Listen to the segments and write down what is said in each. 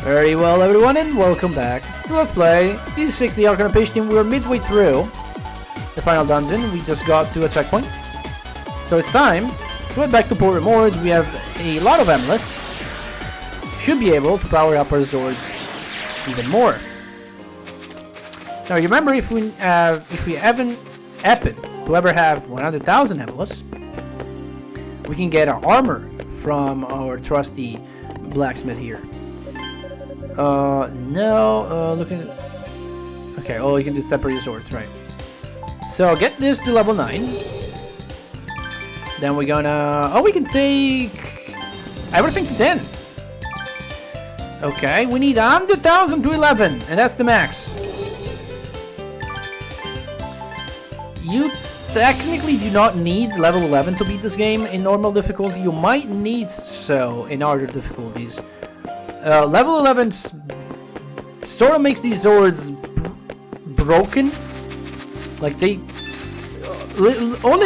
Very well, everyone, and welcome back to Let's Play Ep.19, Ark of Napishtim. We're midway through the final dungeon. We just got to a checkpoint. So it's time to head back to Port Remours. We have a lot of Endless. Should be able to power up our swords even more. Now remember, if we haven't happened to ever have 100,000 Endless, we can get our armor from our trusty blacksmith here. Looking at... Okay, oh, you can do temporary swords, right. So, get this to level 9. Then we're gonna... Oh, we can take... everything to 10. Okay, we need 100,000 to 11, and that's the max. You technically do not need level 11 to beat this game in normal difficulty. You might need so in harder difficulties. Level 11 sort of makes these swords broken. Like they... all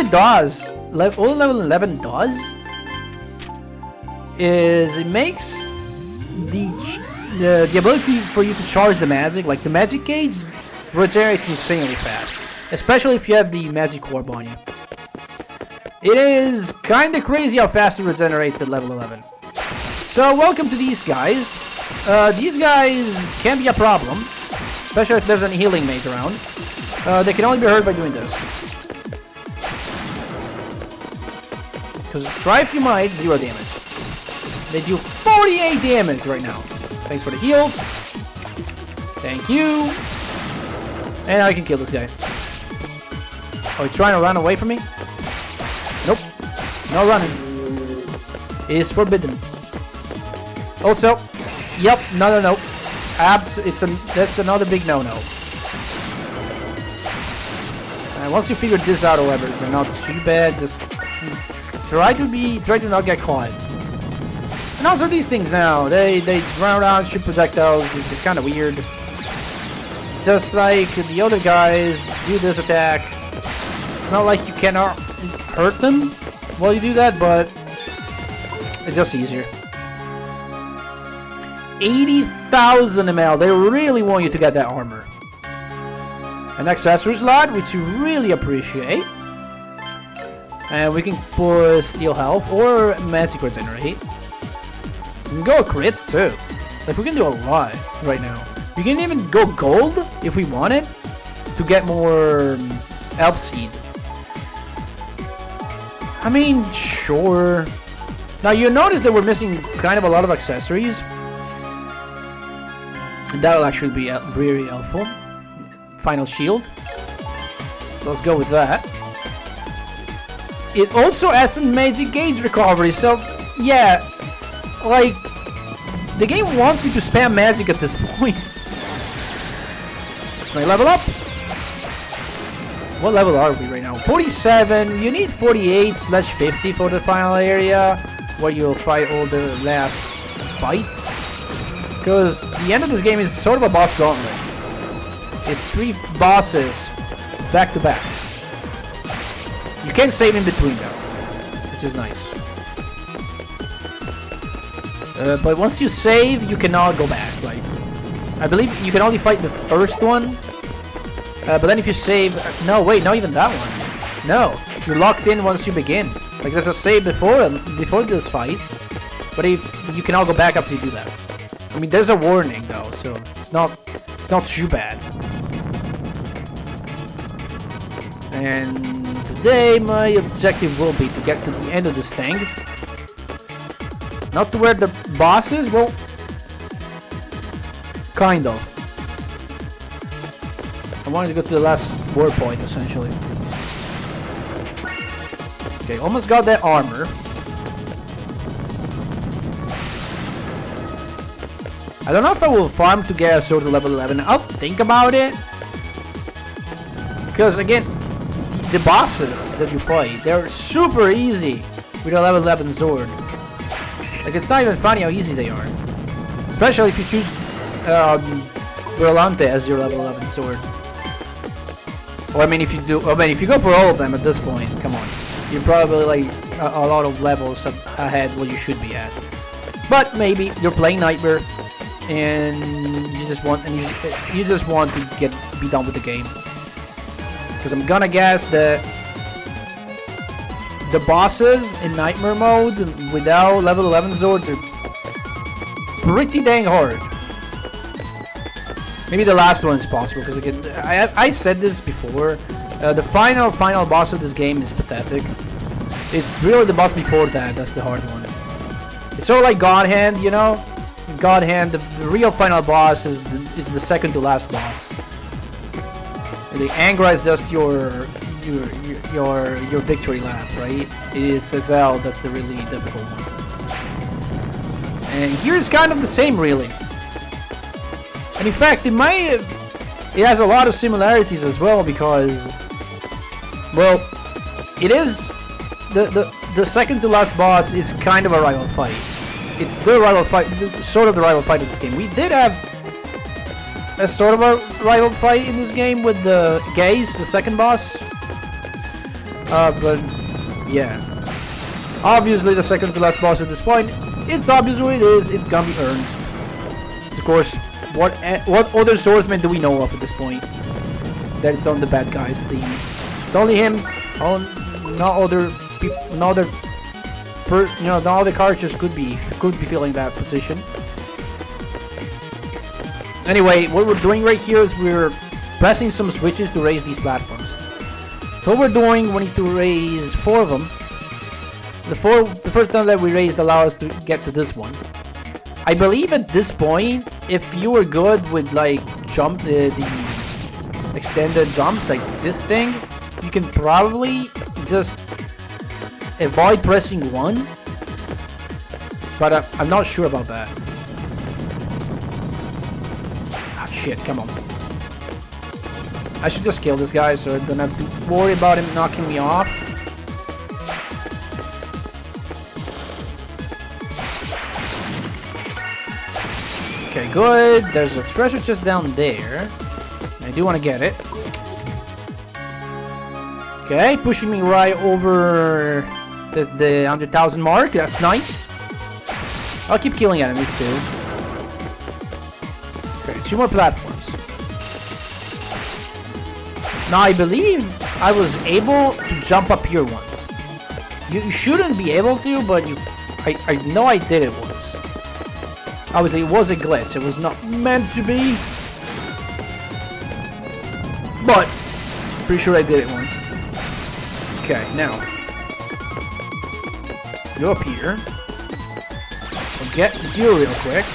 level 11 does is it makes the ability for you to charge the magic, like the magic gauge, regenerates insanely fast. Especially if you have the magic orb on you. It is kinda crazy how fast it regenerates at level 11. So, welcome to these guys. These guys can be a problem, especially if there's any healing mage around. They can only be hurt by doing this. Because try if you might, 0 damage. They do 48 damage right now. Thanks for the heals. Thank you. And I can kill this guy. Oh, he's trying to run away from me? Nope. No running. It is forbidden. Also, yep, no. That's another big no-no. And once you figure this out, however, they're not too bad. Just try to not get caught. And also these things now, they run around, shoot projectiles. They're kind of weird. Just like the other guys do this attack. It's not like you cannot hurt them while you do that, but it's just easier. 80,000 ml. They really want you to get that armor. An accessory slot, which you really appreciate. And we can put steel health or magic regenerate. We can go crits too. Like we can do a lot right now. We can even go gold if we wanted to get more elf seed. I mean, sure. Now you notice that we're missing kind of a lot of accessories. That'll actually be very helpful. Final shield. So let's go with that. It also has some magic gauge recovery, so yeah, like the game wants you to spam magic at this point. Let's my level up. What level are we right now? 47. You need 48/50 for the final area, where you'll fight all the last fights. Because the end of this game is sort of a boss gauntlet. It's 3 bosses back to back. You can save in between though, which is nice. But once you save, you cannot go back. Like, I believe you can only fight the first one. But then if you save... No, wait, not even that one. No, you're locked in once you begin. Like, there's a save before this fight. But if you cannot go back after you do that. I mean, there's a warning though, so it's not too bad. And today my objective will be to get to the end of this thing. Not to where the boss is, well, kind of. I wanted to go to the last war point, essentially. Okay, almost got that armor. I don't know if I will farm to get a sword to level 11. I'll think about it. Because again, the bosses that you fight, they're super easy with a level 11 sword. Like, it's not even funny how easy they are. Especially if you choose Brillante as your level 11 sword. Or I mean, if you go for all of them at this point, come on. You're probably like a lot of levels ahead where you should be at. But maybe you're playing Nightmare. and you just want to be done with the game. Because I'm gonna guess that the bosses in Nightmare mode without level 11 swords are pretty dang hard. Maybe the last one is possible, because again, I said this before. The final boss of this game is pathetic. It's really the boss before that's the hard one. It's sort of like God Hand, you know. God Hand, the real final boss is the second to last boss. The Angra is just your victory lap, right? It is Azel that's the really difficult one. And here's kind of the same, really. And in fact, it has a lot of similarities as well, because, well, it is the second to last boss is kind of a rival fight. It's the rival fight, sort of the rival fight of this game. We did have a sort of a rival fight in this game with the Gaze, the second boss. But yeah, obviously the second to last boss at this point, it's obvious what it is. It's gonna be Ernst. It's of course, what other swordsman do we know of at this point that it's on the bad guy's team? It's only him. No other people, no other characters could be filling that position. Anyway, what we're doing right here is we're pressing some switches to raise these platforms. So what we're doing, we need to raise 4 of them. The first one that we raised allows us to get to this one. I believe at this point, if you were good with like the extended jumps like this thing, you can probably just avoid pressing 1. But I'm not sure about that. Ah, shit, come on. I should just kill this guy so I don't have to worry about him knocking me off. Okay, good. There's a treasure chest down there. I do want to get it. Okay, pushing me right over the 100,000 mark. That's nice. I'll keep killing enemies too. Okay, 2 more platforms. Now I believe I was able to jump up here once. You shouldn't be able to, but I know I did it once. Obviously it was a glitch, it was not meant to be. But pretty sure I did it once. Okay, now go up here. I'll get you real quick.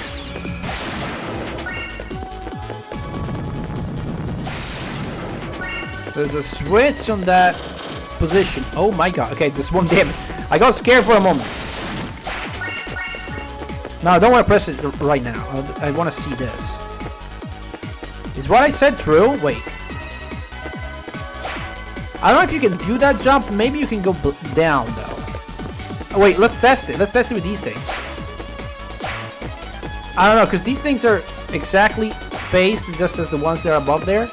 There's a switch on that position. Oh my god. Okay, just one damage. I got scared for a moment. No, I don't want to press it right now. I want to see this. Is what I said true? Wait. I don't know if you can do that jump. Maybe you can go down, though. Oh, wait, let's test it. Let's test it with these things. I don't know, because these things are exactly spaced just as the ones that are above there.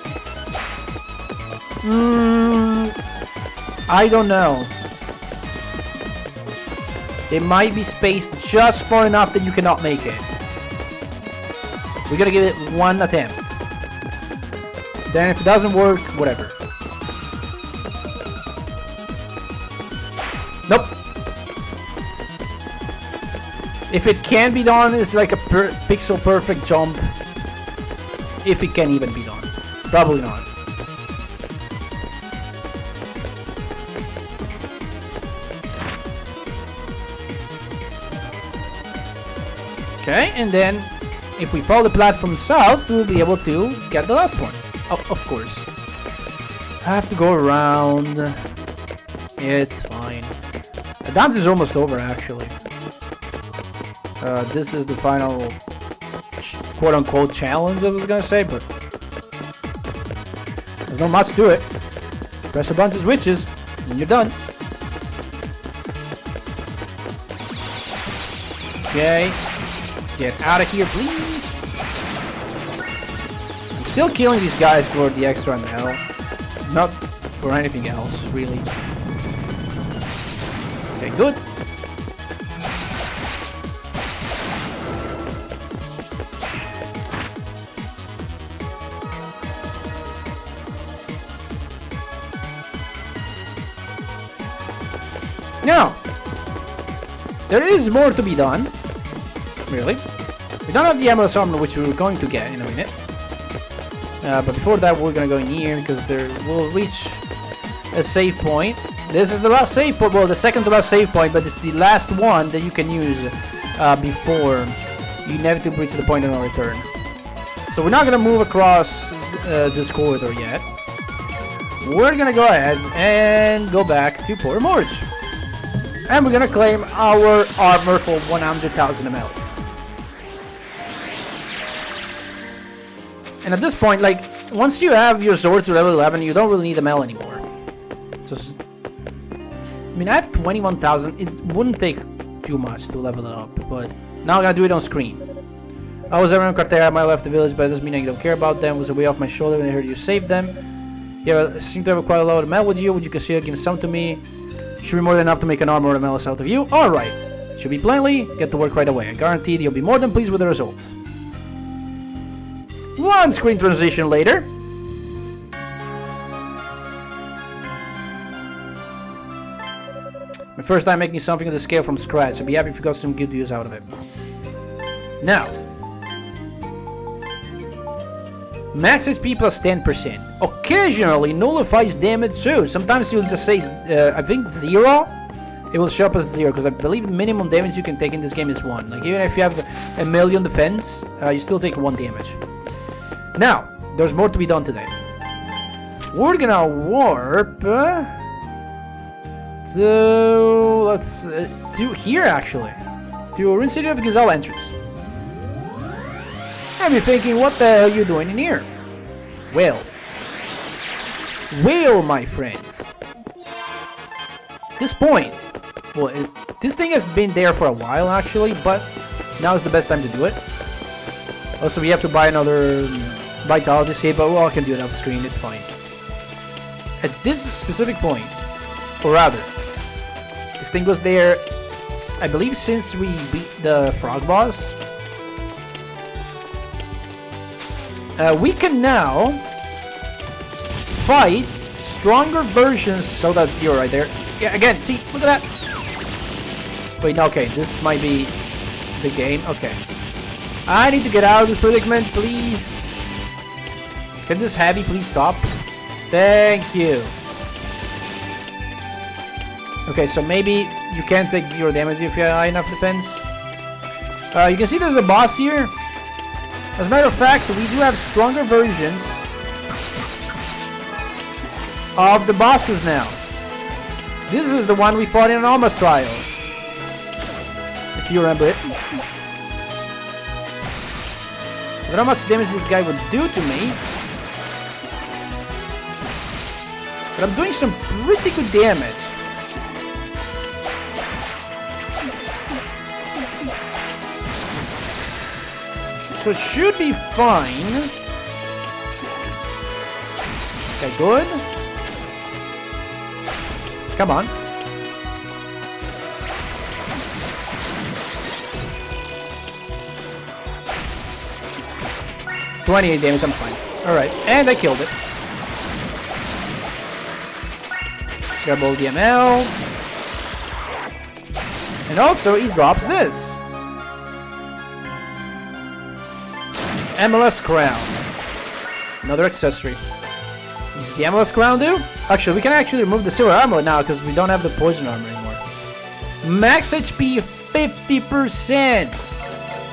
I don't know. They might be spaced just far enough that you cannot make it. We're gonna give it one attempt. Then if it doesn't work, whatever. Nope. If it can be done, it's like a pixel perfect jump. If it can even be done. Probably not. Okay, and then if we follow the platform south, we'll be able to get the last one. Oh, of course. I have to go around. It's fine. The dance is almost over, actually. This is the final quote-unquote challenge, I was gonna say, but there's not much to it. Press a bunch of switches, and you're done. Okay. Get out of here, please. I'm still killing these guys for the extra ML. Not for anything else, really. Okay, good. Now, there is more to be done. Really. We don't have the MLS armor, which we're going to get in a minute. But before that, we're gonna go in here because we'll reach a save point. This is the last save point. Well, the second to last save point, but it's the last one that you can use before you inevitably reach the point of no return. So we're not gonna move across this corridor yet. We're gonna go ahead and go back to Port Morge. And we're gonna claim our armor for 100,000 ML. And at this point, like, once you have your sword to level 11, you don't really need ML anymore. Just, I mean, I have 21,000. It wouldn't take too much to level it up, but now I'm gonna do it on screen. I was around Cartera, I left the village, but it doesn't mean I don't care about them. It was a way off my shoulder when I heard you saved them. You seem to have quite a lot of ML with you. Would you consider giving some to me? Should be more than enough to make an armor MLS out of you. Alright. Should be plainly, get to work right away. I guarantee you'll be more than pleased with the results. One screen transition later. My first time making something of the scale from scratch. I'd be happy if you got some good use out of it. Now. Max HP plus 10%. Occasionally nullifies damage too. Sometimes you'll just say, I think 0. It will show up as 0 because I believe the minimum damage you can take in this game is 1. Like even if you have a million defense, you still take 1 damage. Now, there's more to be done today. We're gonna warp to here actually, to Ruin City of Gazelle entrance. And you're thinking, what the hell are you doing in here? Well, my friends. This point, well, this thing has been there for a while actually, but now is the best time to do it. Also, we have to buy another Vitality seed, but well, I can do it off screen, it's fine. At this specific point, or rather, this thing was there, I believe, since we beat the frog boss. We can now fight stronger versions, so that's 0 right there. Yeah, again, see, look at that. Wait, no, okay, this might be the game. Okay. I need to get out of this predicament, please. Can this heavy please stop? Thank you. Okay, so maybe you can take 0 damage if you have high enough defense. You can see there's a boss here. As a matter of fact, we do have stronger versions of the bosses now. This is the one we fought in an Alma's trial, if you remember it. I don't know how much damage this guy would do to me, but I'm doing some pretty good damage. So it should be fine. Okay, good. Come on. $28 damage, I'm fine. Alright, and I killed it. Grab all the ML. And also, he drops this. MLS crown. Another accessory. Does the MLS crown do? Actually, we can actually remove the silver armor now because we don't have the poison armor anymore. Max HP 50%.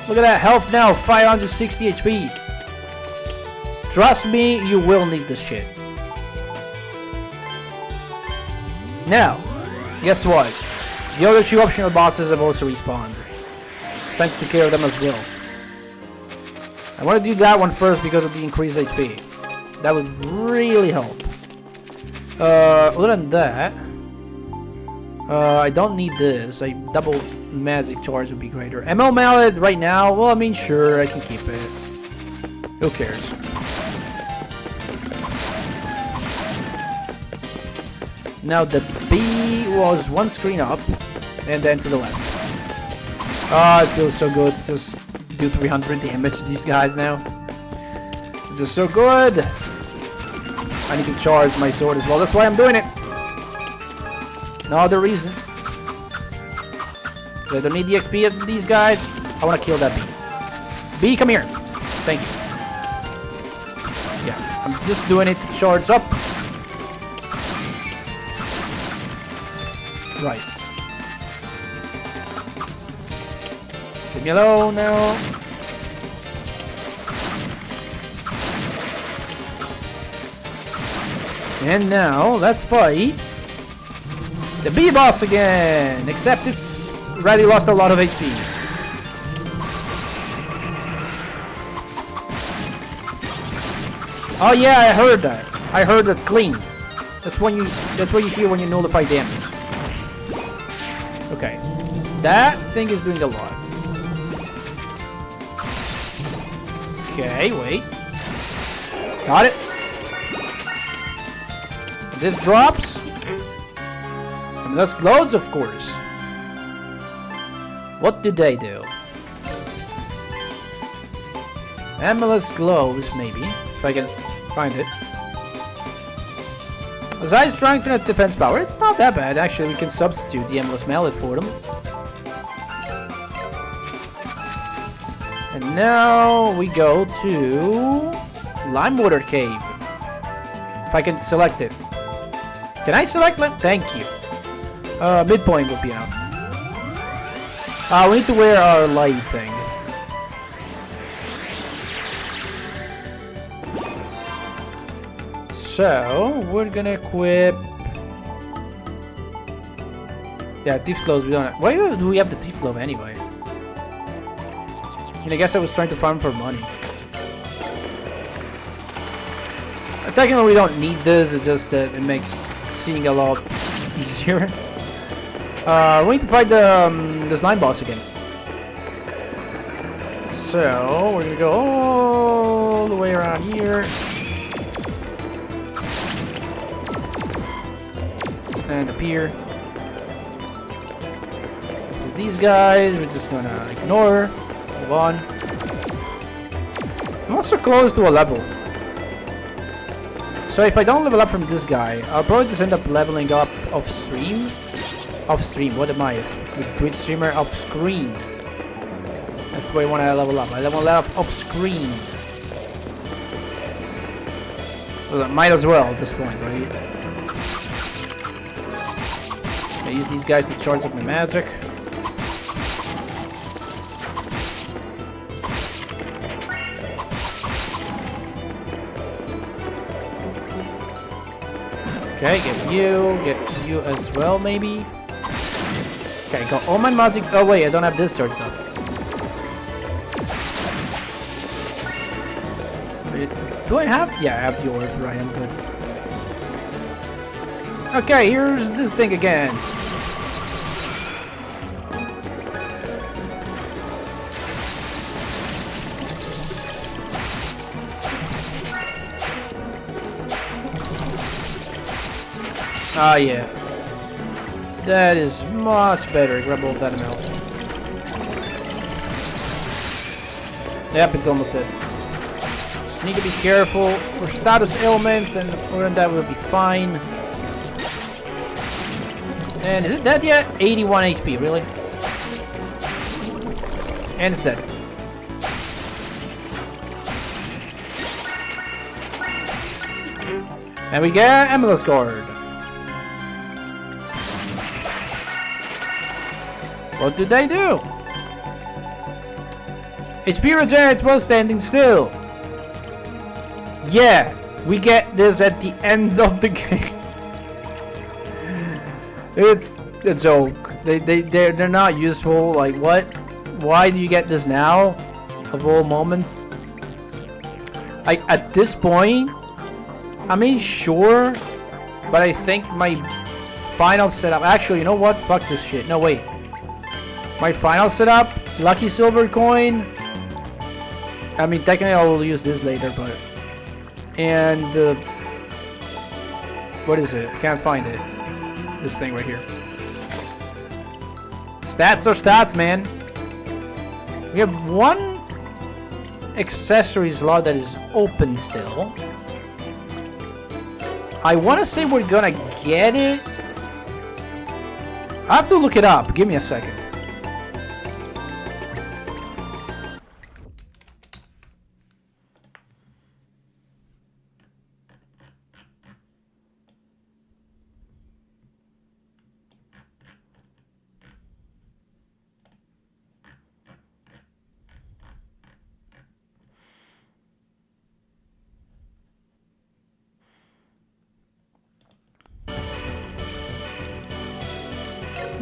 Look at that health now, 560 HP. Trust me, you will need this shit. Now, guess what? The other 2 optional bosses have also respawned. It's time to take care of them as well. I want to do that one first because of the increased HP. That would really help. Other than that, I don't need this. A double magic charge would be greater. ML Mallet right now, well, I mean, sure, I can keep it. Who cares? Now the B was 1 screen up, and then to the left. Oh, it feels so good to just do 300 damage to these guys now. It's just so good. I need to charge my sword as well. That's why I'm doing it. No other reason. I don't need the XP of these guys. I want to kill that bee. Bee, come here. Thank you. Yeah, I'm just doing it. Charge up. Right. Leave me alone now. And now, let's fight the bee boss again. Except it's already lost a lot of HP. Oh yeah, I heard that. I heard that clean. That's what you hear when you nullify damage. Okay. That thing is doing a lot. Okay, wait. Got it. This drops. And this glows, of course. What do they do? Amulet glows, maybe. If I can find it. As I strengthen its defense power, it's not that bad. Actually, we can substitute the Endless Mallet for them. And now we go to Limewater Cave. If I can select it. Can I select Lime? Thank you. Midpoint would be enough. We need to wear our light thing. So, we're gonna equip... Yeah, Thief Clothes we don't have. Why do we have the Thief Glove anyway? I mean, I guess I was trying to farm for money. Technically we don't need this, it's just that it makes seeing a lot easier. We need to fight the slime boss again. So, we're gonna go all the way around here. And up here. There's these guys, we're just gonna ignore. Move on. I'm also close to a level. So if I don't level up from this guy, I'll probably just end up leveling up off stream. Off stream, what am I? Twitch streamer off screen. That's the way I want to level up. I level up off screen. Well, I might as well at this point, right? I use these guys to charge up my magic. Okay, get you as well, maybe. Okay, got all my magic. Oh wait, I don't have this charged up. Wait, do I have? Yeah, I have the orb, right? I'm good. Okay, here's this thing again. Ah, yeah. That is much better. Grab all that amount. Yep, it's almost dead. Just need to be careful for status ailments, and other than that we'll be fine. And is it dead yet? 81 HP, really? And it's dead. And we get Amulet Guard. What do they do? HP regenerates while standing still. Yeah, we get this at the end of the game. It's a joke. They're not useful. Like what? Why do you get this now? Of all moments. Like at this point, I mean sure, but I think my final setup. Actually, you know what? Fuck this shit. No wait. My final setup, lucky silver coin. I mean, technically I will use this later, but and what is it? I can't find it. This thing right here. Stats are stats, man. We have one accessory slot that is open still. I want to say we're gonna get it. I have to look it up. Give me a second.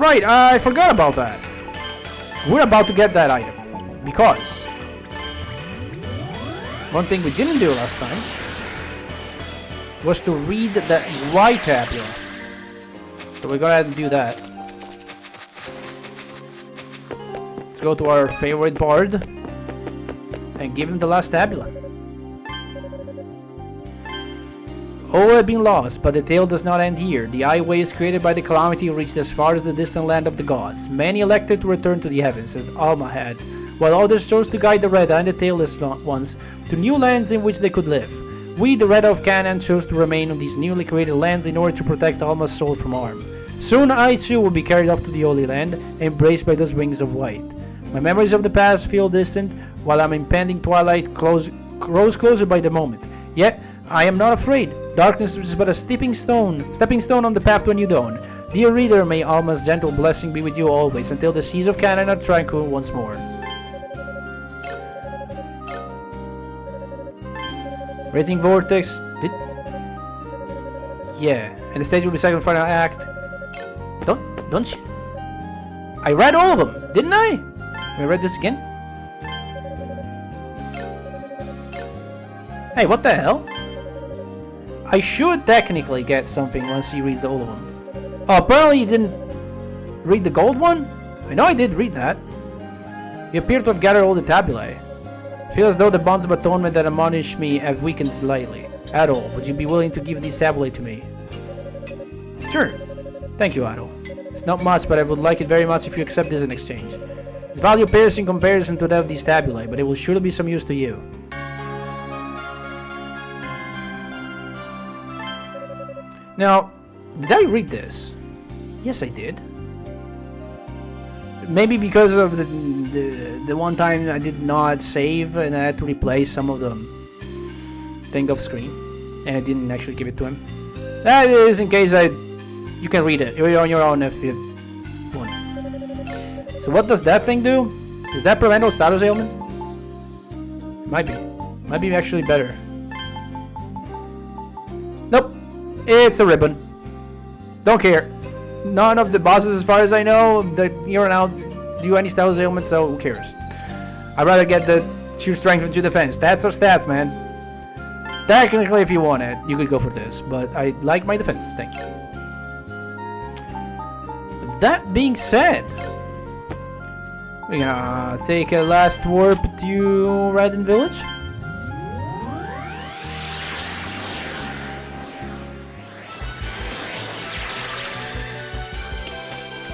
right, I forgot about that. We're about to get that item. Because one thing we didn't do last time was to read the right tabula. So we're gonna have to do that. Let's go to our favorite bard and give him the last tabula. All had been lost, but the tale does not end here. The highways created by the calamity reached as far as the distant land of the gods. Many elected to return to the heavens, as Alma had, while others chose to guide the Reda and the tailless ones to new lands in which they could live. We, the Reda of Canaan, chose to remain on these newly created lands in order to protect Alma's soul from harm. Soon I too will be carried off to the Holy Land, embraced by those wings of white. My memories of the past feel distant, while our impending twilight grows closer by the moment. Yet, I am not afraid. Darkness is but a stepping stone on the path to a new dawn. Dear reader, may Alma's gentle blessing be with you always, until the seas of Canaan are tranquil once more. Raging Vortex. Yeah, and the stage will be second and final act. Don't you? I read all of them, didn't I? Can I read this again? Hey, what the hell? I should technically get something once he reads all of them. Oh, apparently you didn't read the gold one? I know I did read that. You appear to have gathered all the tabulae. I feel as though the bonds of atonement that admonish me have weakened slightly. Adol, would you be willing to give these tabulae to me? Sure. Thank you, Adol. It's not much, but I would like it very much if you accept this in exchange. Its value pales in comparison to that of these tabulae, but it will surely be some use to you. Now, did I read this? Yes, I did. Maybe because of the one time I did not save and I had to replay some of the thing off screen, and I didn't actually give it to him. That is in case you can read it. You're on your own if you want. So what does that thing do? Is that prevent all status ailment? Might be. Might be actually better. Nope. It's a ribbon. Don't care. None of the bosses, as far as I know, that here and out do any status ailments, so who cares? I'd rather get the sheer strength into defense. Stats are stats, man. Technically, if you want it, you could go for this, but I like my defense. Thank you. That being said, we're gonna take a last warp to Raiden Village.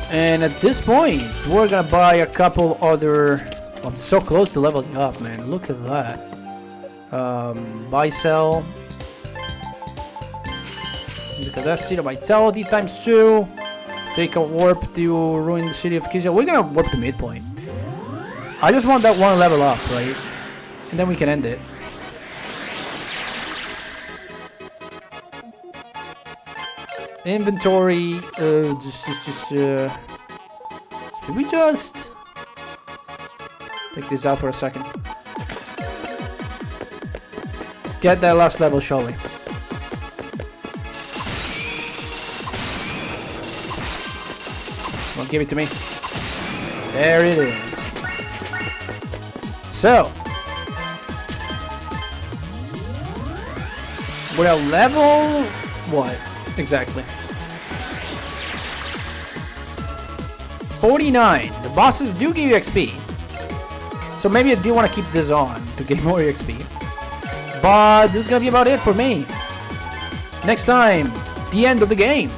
And at this point, we're gonna buy a couple other... I'm so close to leveling up, man. Look at that. Buy, sell. Look at that. Seed of Vitality times 2. Take a warp to ruin the city of Kizia. We're gonna warp to midpoint. I just want that one level up, right? And then we can end it. Inventory, did we just take this out for a second? Let's get that last level, shall we? Come on, give it to me. There it is. So, we're at level what exactly? 49. The bosses do give you XP. So maybe I do want to keep this on to get more XP. But this is going to be about it for me. Next time, the end of the game.